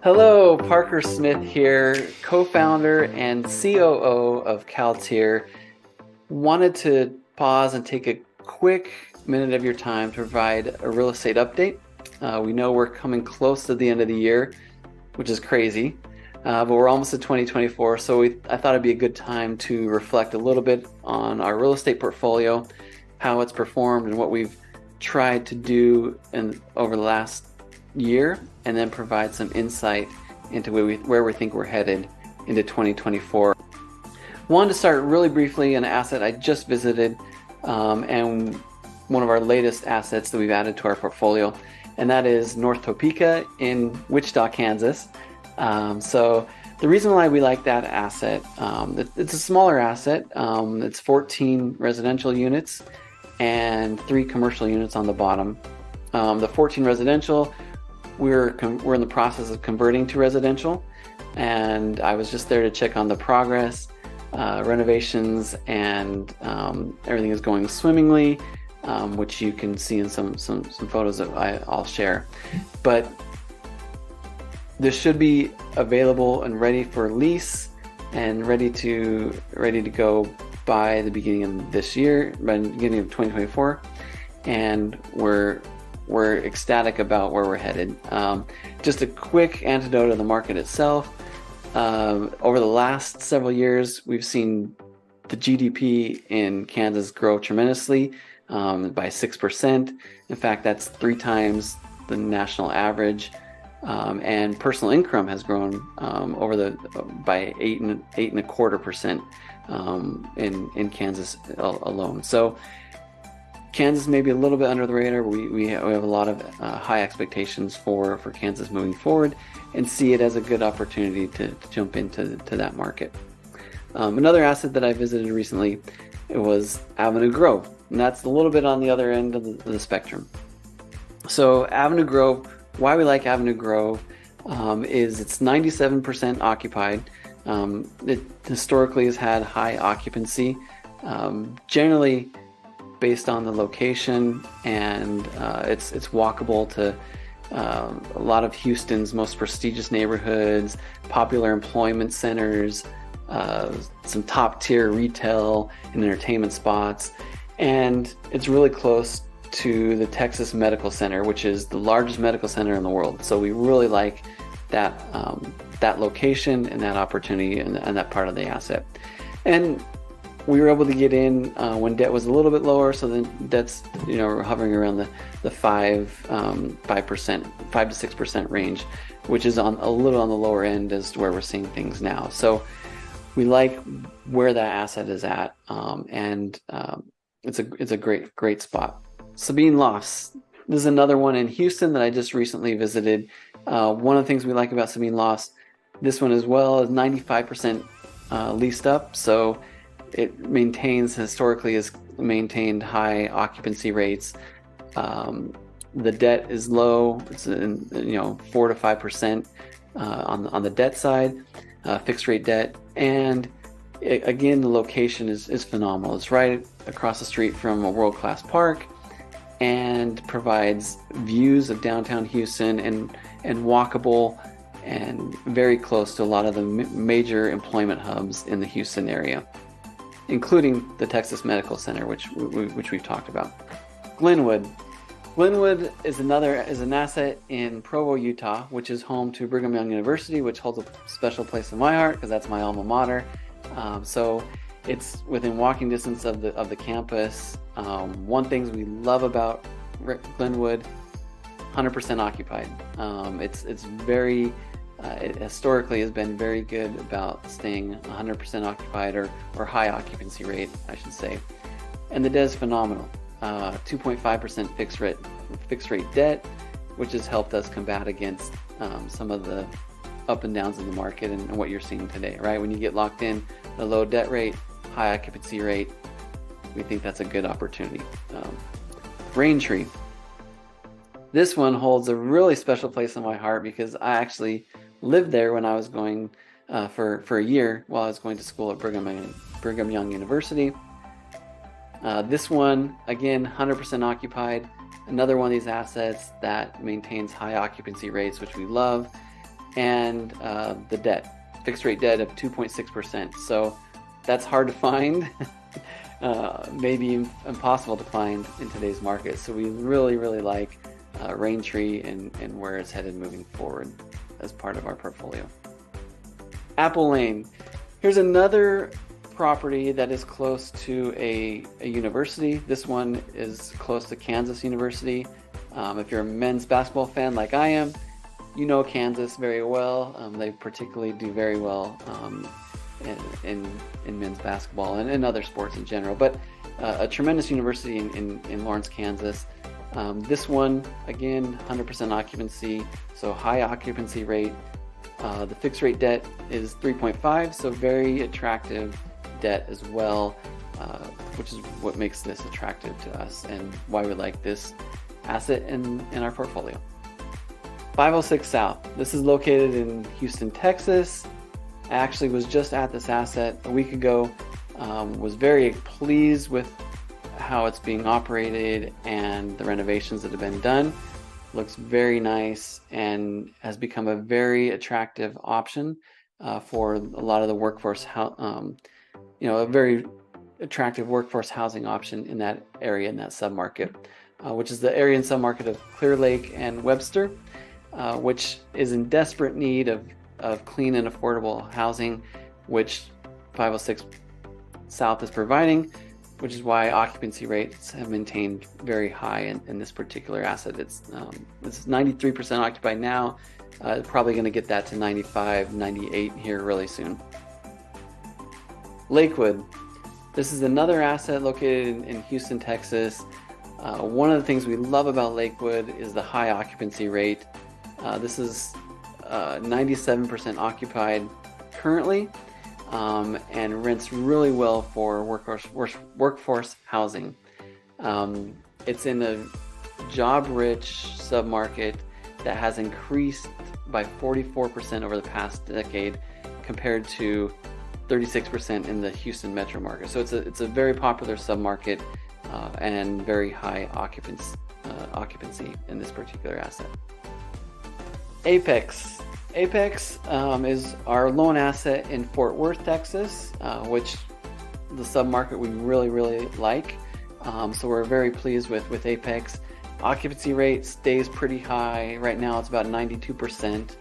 Hello, Parker Smith here, co-founder and COO of CalTier. Wanted to pause and take a quick minute of your time to provide a real estate update. We know we're coming close to the end of the year, which is crazy, but we're almost at 2024, so I thought it'd be a good time to reflect a little bit on our real estate portfolio, how it's performed, and what we've tried to do over the last year, and then provide some insight into where we think we're headed into 2024. Wanted to start really briefly an asset I just visited, and one of our latest assets that we've added to our portfolio, and that is North Topeka in Wichita, Kansas. So the reason why we like that asset, it's a smaller asset. It's 14 residential units and 3 commercial units on the bottom. The 14 residential, we're in the process of converting to residential, and I was just there to check on the progress, renovations, and everything is going swimmingly, which you can see in some photos that I'll share. But this should be available and ready for lease and ready to go by the beginning of this year, by the beginning of 2024, and we're ecstatic about where we're headed. Just a quick anecdote of the market itself. Over the last several years, we've seen the GDP in Kansas grow tremendously, by 6%. In fact, that's 3 times the national average. And personal income has grown by 8.25% in Kansas alone. So Kansas may be a little bit under the radar, but we have a lot of high expectations for Kansas moving forward, and see it as a good opportunity to jump into that market. Another asset that I visited recently, it was Avenue Grove, and that's a little bit on the other end of the spectrum. So Avenue Grove, why we like Avenue Grove is it's 97% occupied. It historically has had high occupancy, generally based on the location, and it's walkable to a lot of Houston's most prestigious neighborhoods, popular employment centers, some top tier retail and entertainment spots, and it's really close to the Texas Medical Center, which is the largest medical center in the world. So we really like that location and that opportunity and that part of the asset. And we were able to get in when debt was a little bit lower, so then debt's hovering around the 5 to 6% range, which is a little on the lower end as to where we're seeing things now. So we like where that asset is at, and it's a great spot. Sabine Lofts. This is another one in Houston that I just recently visited. One of the things we like about Sabine Lofts, this one as well, is 95% leased up. So it historically has maintained high occupancy rates. The debt is low. It's 4 to 5% on the debt side, fixed rate debt. And again, the location is phenomenal. It's right across the street from a world-class park, and provides views of downtown Houston and walkable and very close to a lot of the major employment hubs in the Houston area, including the Texas Medical Center, which we've talked about. Glenwood is an asset in Provo, Utah, which is home to Brigham Young University, which holds a special place in my heart because that's my alma mater. So it's within walking distance of the campus. One thing we love about Glenwood, 100% occupied. It's very it historically has been very good about staying 100% occupied or high occupancy rate, I should say. And the debt is phenomenal. 2.5% fixed rate debt, which has helped us combat against some of the up and downs in the market and what you're seeing today, right? When you get locked in a low debt rate, high occupancy rate, we think that's a good opportunity. Braintree. This one holds a really special place in my heart because I actually lived there when I was going for a year while I was going to school at Brigham Young University. This one, again, 100% occupied. Another one of these assets that maintains high occupancy rates, which we love. and the debt, fixed rate debt of 2.6%. So that's hard to find, maybe impossible to find in today's market. So we really, really like Raintree and where it's headed moving forward as part of our portfolio. Apple Lane. Here's another property that is close to a university. This one is close to Kansas University. If you're a men's basketball fan like I am, you know Kansas very well. They particularly do very well in men's basketball and in other sports in general, but a tremendous university in Lawrence, Kansas. This one, again, 100% occupancy, so high occupancy rate. The fixed rate debt is 3.5, so very attractive debt as well, which is what makes this attractive to us and why we like this asset in our portfolio. 506 South. This is located in Houston, Texas. I actually was just at this asset a week ago, was very pleased with how it's being operated and the renovations that have been done. Looks very nice and has become a very attractive option for a lot of the workforce, a very attractive workforce housing option in that area, in that submarket, which is the area and submarket of Clear Lake and Webster, which is in desperate need of clean and affordable housing, which 506 South is providing, which is why occupancy rates have maintained very high in this particular asset. It's 93% occupied now, probably going to get that to 95, 98 here really soon. Lakewood. This is another asset located in Houston, Texas. One of the things we love about Lakewood is the high occupancy rate. This is 97% occupied currently, and rents really well for workforce housing. It's in a job-rich submarket that has increased by 44% over the past decade, compared to 36% in the Houston metro market. So it's a very popular submarket and very high occupancy in this particular asset. Apex. Apex is our lone asset in Fort Worth, Texas, which the submarket we really, really like. So we're very pleased with Apex. Occupancy rate stays pretty high. Right now it's about 92%.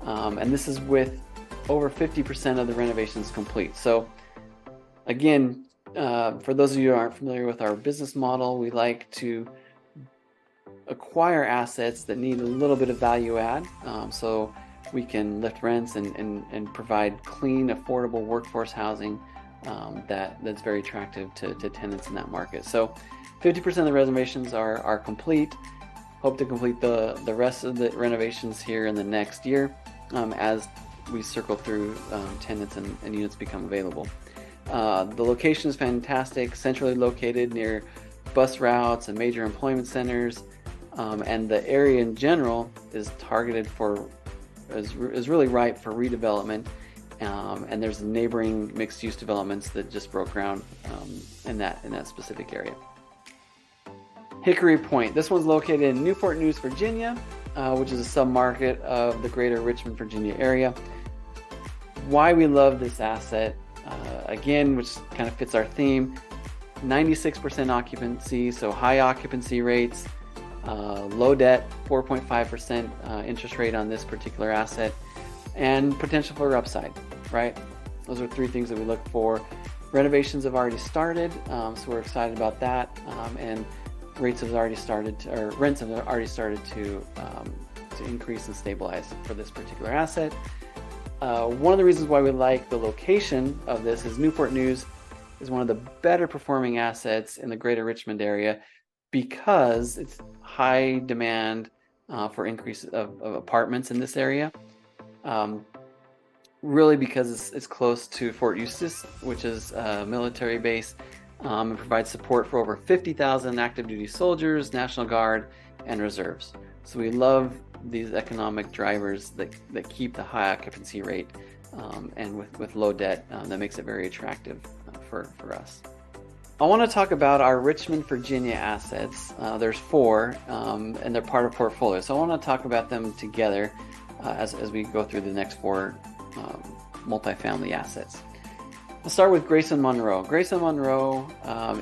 And this is with over 50% of the renovations complete. So again, for those of you who aren't familiar with our business model, we like to acquire assets that need a little bit of value add, so we can lift rents and provide clean, affordable workforce housing that's very attractive to tenants in that market. So 50% of the renovations are complete. Hope to complete the rest of the renovations here in the next year as we circle through tenants and units become available. The location is fantastic, centrally located near bus routes and major employment centers, and the area in general is targeted is really ripe for redevelopment, and there's neighboring mixed-use developments that just broke ground in that specific area. Hickory Point. This one's located in Newport News, Virginia, which is a submarket of the greater Richmond, Virginia area. Why we love this asset, again, which kind of fits our theme, 96% occupancy, so high occupancy rates, low debt, 4.5% interest rate on this particular asset, and potential for upside, right? Those are three things that we look for. Renovations have already started, so we're excited about that, and rents have already started to increase and stabilize for this particular asset. One of the reasons why we like the location of this is Newport News is one of the better performing assets in the greater Richmond area because it's high demand for increase of apartments in this area. Really because it's close to Fort Eustis, which is a military base, and provides support for over 50,000 active duty soldiers, National Guard, and reserves. So we love these economic drivers that keep the high occupancy rate, and with low debt, that makes it very attractive for us. I want to talk about our Richmond, Virginia assets. There's 4, and they're part of portfolio. So I want to talk about them together. as we go through the next four multifamily assets. We'll start with Grayson Monroe. Grayson Monroe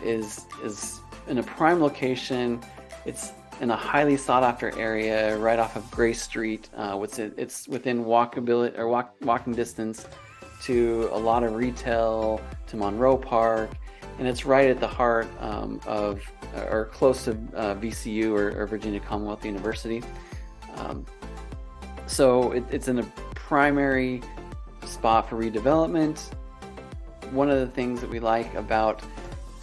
is in a prime location. It's in a highly sought after area right off of Gray Street. It's within walking distance to a lot of retail, to Monroe Park, and it's right at the heart of, or close to VCU or Virginia Commonwealth University. So it's in a primary spot for redevelopment. One of the things that we like about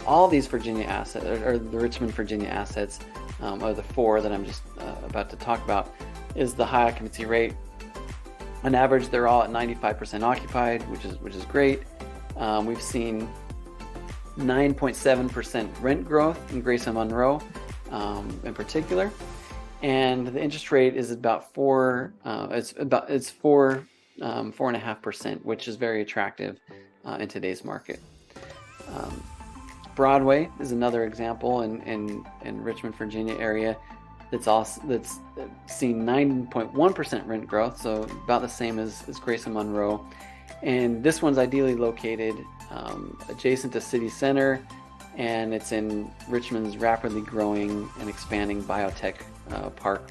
all these Virginia assets, or the Richmond, Virginia assets, or the four that I'm just about to talk about, is the high occupancy rate. On average, they're all at 95% occupied, which is great. We've seen 9.7% rent growth in Grayson Monroe, in particular, and the interest rate is about 4.5%, which is very attractive in today's market. Broadway is another example in Richmond, Virginia area that's seen 9.1% rent growth, so about the same as Grayson Monroe. And this one's ideally located adjacent to City Center, and it's in Richmond's rapidly growing and expanding biotech park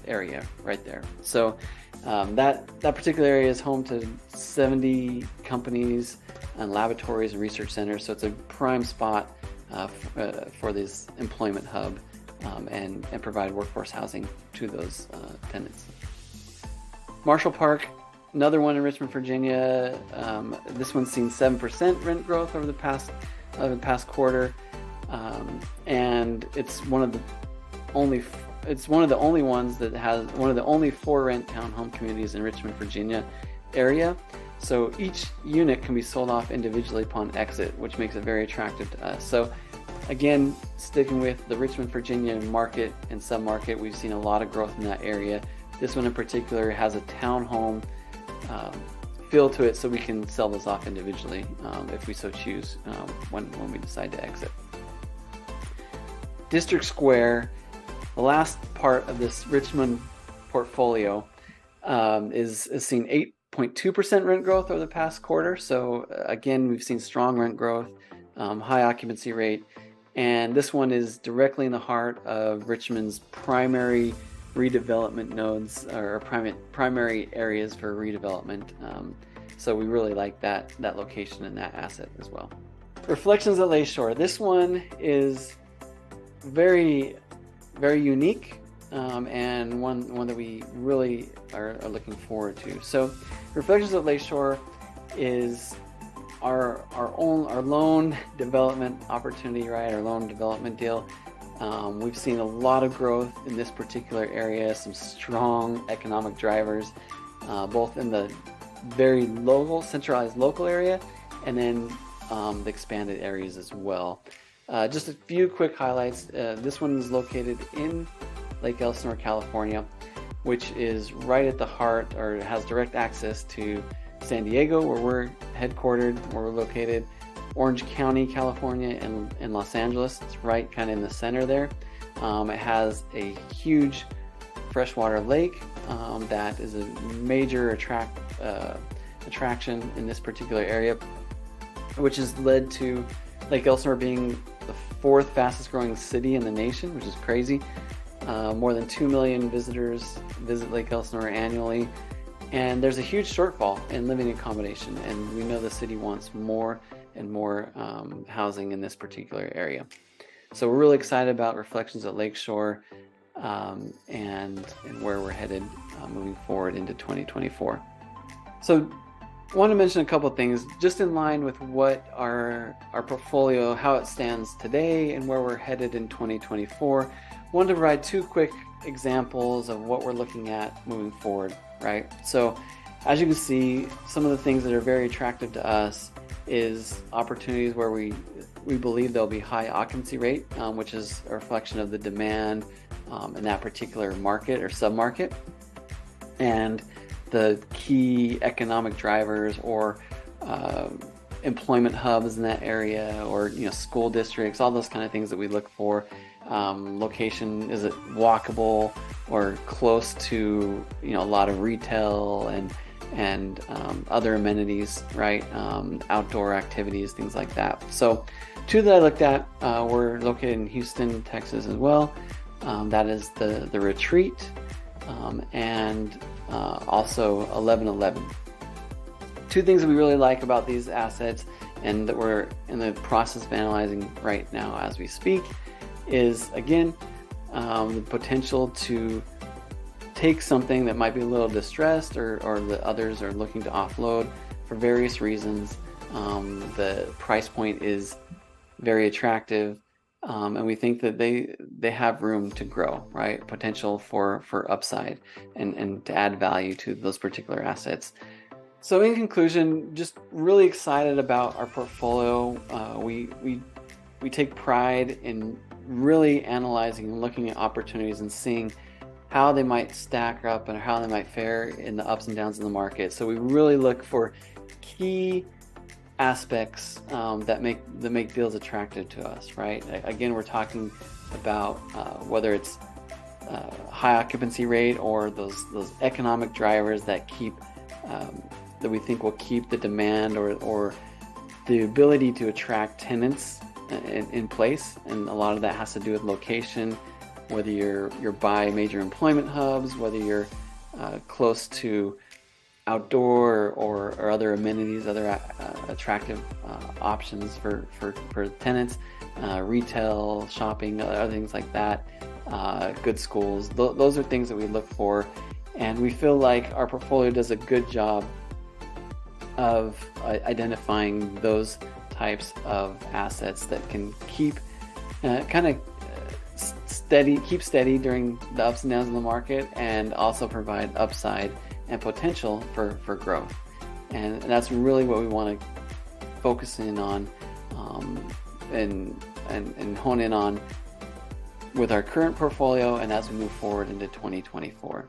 area right there. So that particular area is home to 70 companies and laboratories and research centers, so it's a prime spot for this employment hub and provide workforce housing to those tenants. Marshall Park, another one in Richmond, Virginia. This one's seen 7% rent growth over the past quarter, and it's one of the only ones that has one of the only 4 rent townhome communities in Richmond, Virginia area. So each unit can be sold off individually upon exit, which makes it very attractive to us. So again, sticking with the Richmond, Virginia market and submarket, we've seen a lot of growth in that area. This one in particular has a townhome feel to it, so we can sell those off individually if we so choose when we decide to exit. District Square, the last part of this Richmond portfolio, is seen 8.2% rent growth over the past quarter. So again, we've seen strong rent growth, high occupancy rate, and this one is directly in the heart of Richmond's primary redevelopment nodes, or primary areas for redevelopment. So we really like that location and that asset as well. Reflections at Lakeshore. This one is very, very unique, and one that we really are looking forward to. So Reflections at Lakeshore is our loan development opportunity, right? Our loan development deal. We've seen a lot of growth in this particular area, some strong economic drivers, both in the very centralized local area, and then the expanded areas as well. Just a few quick highlights. This one is located in Lake Elsinore, California, which is right at the heart, or has direct access to San Diego, where we're headquartered, where we're located, Orange County, California, and Los Angeles. It's right kind of in the center there. It has a huge freshwater lake that is a major attraction in this particular area, which has led to Lake Elsinore being the 4th fastest growing city in the nation, which is crazy. More than 2 million visitors visit Lake Elsinore annually, and there's a huge shortfall in living accommodation, and we know the city wants more and more housing in this particular area. So we're really excited about Reflections at Lakeshore and where we're headed moving forward into 2024. So I want to mention a couple of things just in line with what our portfolio, how it stands today and where we're headed in 2024. I wanted to provide 2 quick examples of what we're looking at moving forward, right? So as you can see, some of the things that are very attractive to us is opportunities where we believe there'll be high occupancy rate, which is a reflection of the demand in that particular market or submarket, and the key economic drivers or employment hubs in that area, or school districts, all those kind of things that we look for location, is it walkable or close to, you know, a lot of retail and other amenities, right? Outdoor activities, things like that. So two that I looked at were located in Houston, Texas as well. That is the Retreat and also 1111. Two things that we really like about these assets and that we're in the process of analyzing right now as we speak is, again, the potential to take something that might be a little distressed or the others are looking to offload for various reasons. The price point is very attractive, and we think that they have room to grow, right? Potential for upside and to add value to those particular assets. So in conclusion, just really excited about our portfolio. We take pride in really analyzing and looking at opportunities and seeing how they might stack up and how they might fare in the ups and downs in the market. So we really look for key aspects that make deals attractive to us, right? Again, we're talking about whether it's high occupancy rate or those economic drivers that keep that we think will keep the demand or the ability to attract tenants in place. And a lot of that has to do with location, whether you're by major employment hubs, whether you're close to outdoor or other amenities, other attractive options for tenants, retail, shopping, other things like that, good schools. Those are things that we look for, and we feel like our portfolio does a good job of identifying those types of assets that can keep steady during the ups and downs in the market, and also provide upside and potential for growth. And that's really what we want to focus in on and hone in on with our current portfolio and as we move forward into 2024.